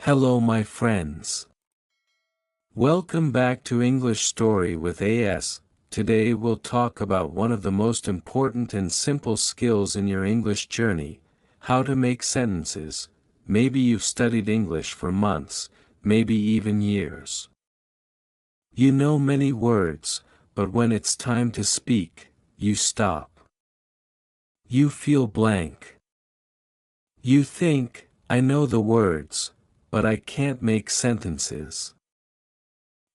Hello my friends. Welcome back to English Story with AS. Today we'll talk about one of the most important and simple skills in your English journey, how to make sentences. Maybe you've studied English for months, maybe even years. You know many words, but when it's time to speak, you stop. You feel blank. You think, I know the words, but I can't make sentences.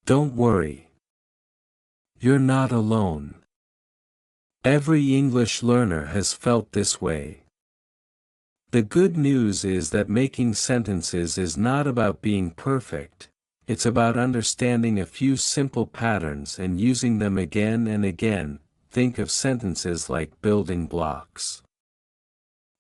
Don't worry. You're not alone. Every English learner has felt this way. The good news is that making sentences is not about being perfect, it's about understanding a few simple patterns and using them again and again. Think of sentences like building blocks.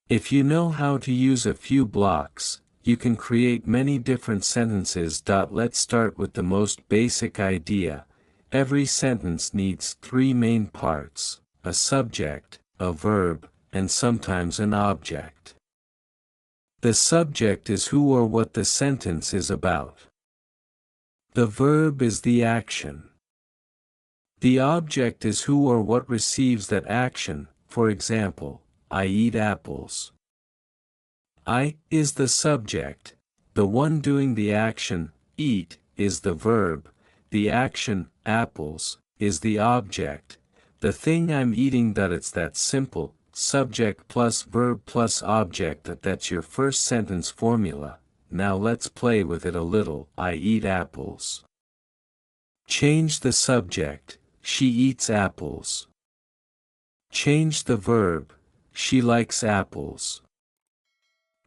If you know how to use a few blocks, you can create many different sentences. Let's start with the most basic idea. Every sentence needs three main parts: a subject, a verb, and sometimes an object. The subject is who or what the sentence is about. The verb is the action. The object is who or what receives that action. For example, I eat apples. I is the subject, the one doing the action. Eat is the verb, the action, apples, is the object, the thing I'm eating. It's that simple, subject plus verb plus object. That's your first sentence formula. Now let's play with it a little. I eat apples. Change the subject, she eats apples. Change the verb, she likes apples.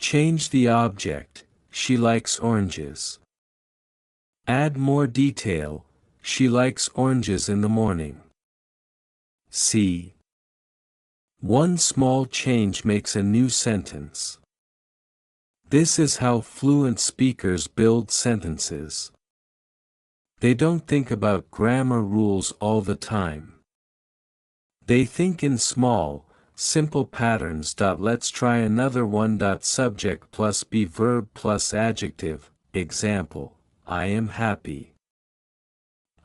Change the object, she likes oranges. Add more detail, she likes oranges in the morning. See? One small change makes a new sentence. This is how fluent speakers build sentences. They don't think about grammar rules all the time. They think in small, simple patterns. Let's try another one. Subject plus be verb plus adjective. Example, I am happy.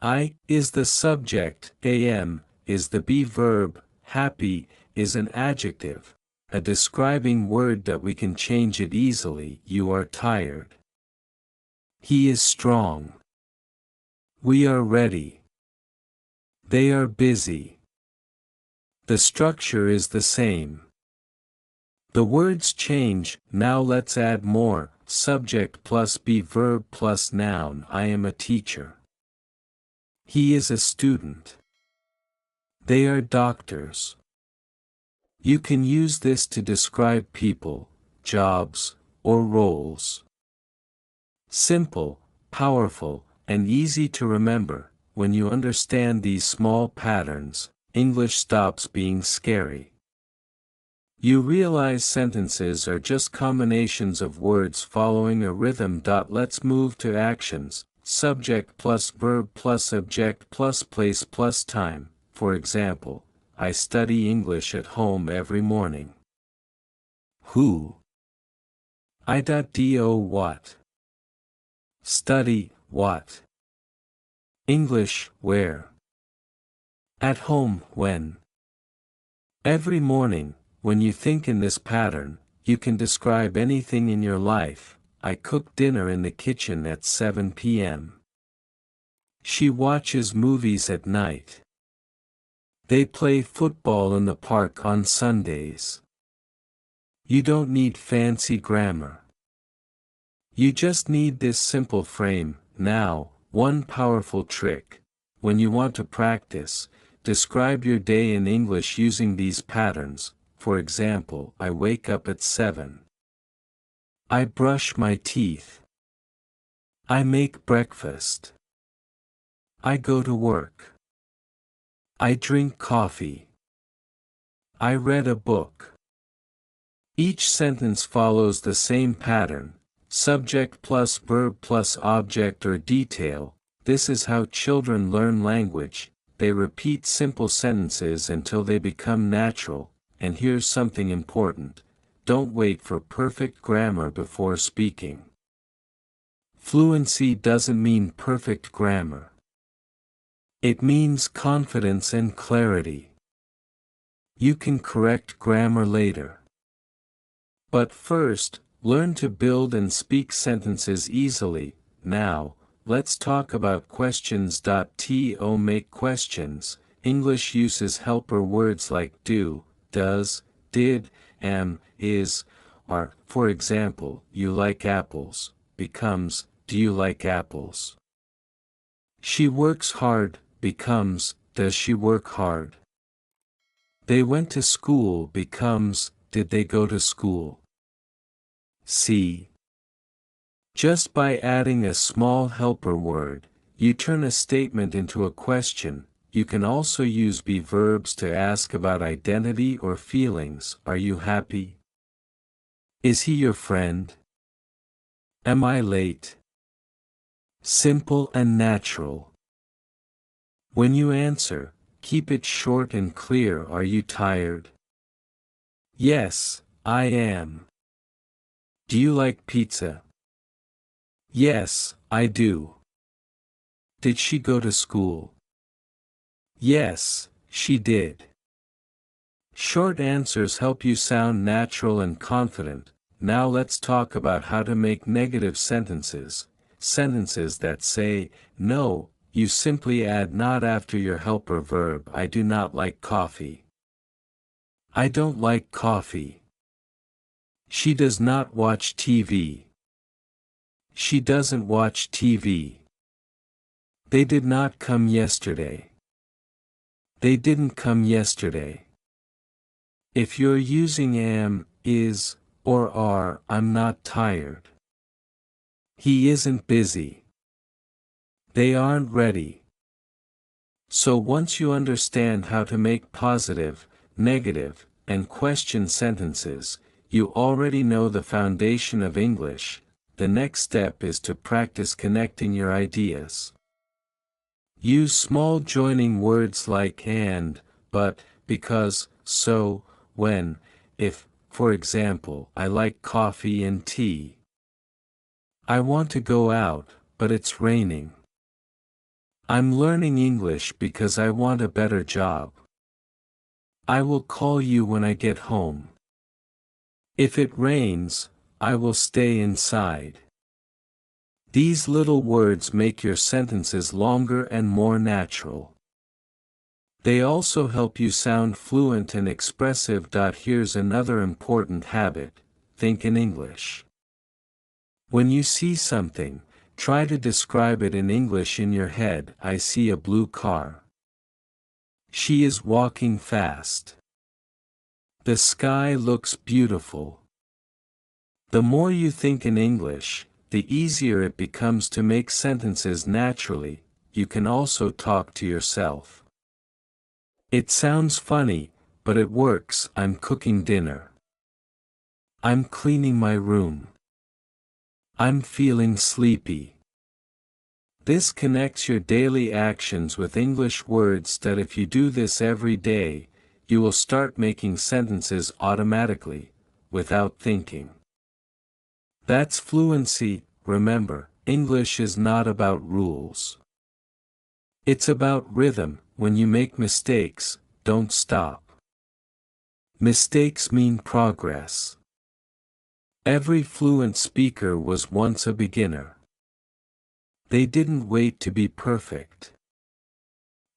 I is the subject, am is the be verb, happy is an adjective, a describing word that we can change it easily. You are tired. He is strong. We are ready. They are busy. The structure is the same. The words change. Now let's add more. Subject plus be verb plus noun. I am a teacher. He is a student. They are doctors. You can use this to describe people, jobs, or roles. Simple, powerful, and easy to remember. When you understand these small patterns, English stops being scary. You realize sentences are just combinations of words following a rhythm. Let's move to actions. Subject plus verb plus object plus place plus time. For example, I study English at home every morning. Who? I do what? Study what? English where? At home when? Every morning, when you think in this pattern, you can describe anything in your life. I cook dinner in the kitchen at 7 p.m. She watches movies at night. They play football in the park on Sundays. You don't need fancy grammar. You just need this simple frame. Now, one powerful trick. When you want to practice, describe your day in English using these patterns. For example, I wake up at 7. I brush my teeth. I make breakfast. I go to work. I drink coffee. I read a book. Each sentence follows the same pattern, subject plus verb plus object or detail. This is how children learn language. They repeat simple sentences until they become natural. And here's something important. Don't wait for perfect grammar before speaking. Fluency doesn't mean perfect grammar. It means confidence and clarity. You can correct grammar later. But first, learn to build and speak sentences easily. Now, let's talk about questions. To make questions, English uses helper words like do, does, did, am, is, are. For example, you like apples becomes, do you like apples? She works hard becomes, does she work hard? They went to school becomes, did they go to school? See? Just by adding a small helper word, you turn a statement into a question. You can also use be verbs to ask about identity or feelings. Are you happy? Is he your friend? Am I late? Simple and natural. When you answer, keep it short and clear. Are you tired? Yes, I am. Do you like pizza? Yes, I do. Did she go to school? Yes, she did. Short answers help you sound natural and confident. Now let's talk about how to make negative sentences. Sentences that say, no, you simply add not after your helper verb. I do not like coffee. I don't like coffee. She does not watch TV. She doesn't watch TV. They did not come yesterday. They didn't come yesterday. If you're using am, is, or are, I'm not tired. He isn't busy. They aren't ready. So once you understand how to make positive, negative, and question sentences, you already know the foundation of English. The next step is to practice connecting your ideas. Use small joining words like and, but, because, so, when, if. For example, I like coffee and tea. I want to go out, but it's raining. I'm learning English because I want a better job. I will call you when I get home. If it rains, I will stay inside. These little words make your sentences longer and more natural. They also help you sound fluent and expressive. Here's another important habit: think in English. When you see something, try to describe it in English in your head. I see a blue car. She is walking fast. The sky looks beautiful. The more you think in English, the easier it becomes to make sentences naturally. You can also talk to yourself. It sounds funny, but it works. I'm cooking dinner. I'm cleaning my room. I'm feeling sleepy. This connects your daily actions with English words. That if you do this every day, you will start making sentences automatically, without thinking. That's fluency. Remember, English is not about rules. It's about rhythm. When you make mistakes, don't stop. Mistakes mean progress. Every fluent speaker was once a beginner. They didn't wait to be perfect.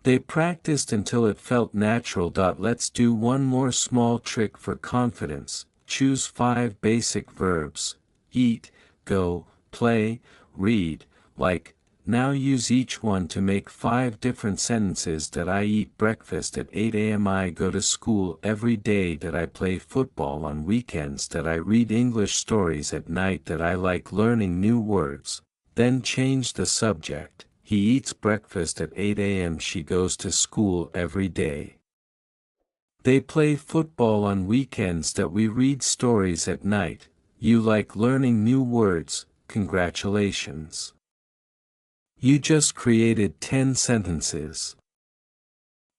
They practiced until it felt natural. Let's do one more small trick for confidence. Choose 5 basic verbs: eat, go, play, read, like. Now use each one to make 5 different sentences. That I eat breakfast at 8 a.m. I go to school every day. That I play football on weekends. That I read English stories at night. That I like learning new words. Then change the subject. He eats breakfast at 8 a.m. She goes to school every day. They play football on weekends. That we read stories at night. You like learning new words. Congratulations. You just created 10 sentences.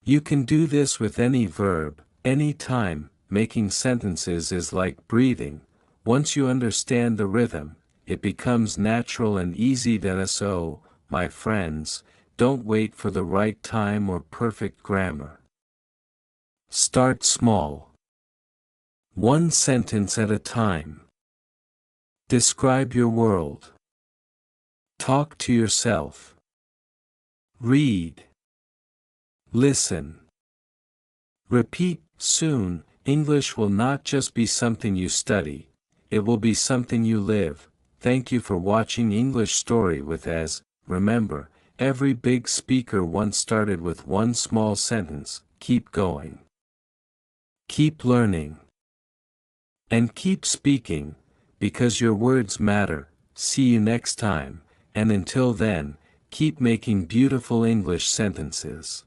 You can do this with any verb, anytime. Making sentences is like breathing. Once you understand the rhythm, it becomes natural and easy then. So, my friends, don't wait for the right time or perfect grammar. Start small. One sentence at a time. Describe your world. Talk to yourself. Read. Listen. Repeat. Soon, English will not just be something you study, it will be something you live. Thank you for watching English Story with Ez. Remember, every big speaker once started with one small sentence. Keep going. Keep learning. And keep speaking, because your words matter. See you next time, and until then, keep making beautiful English sentences.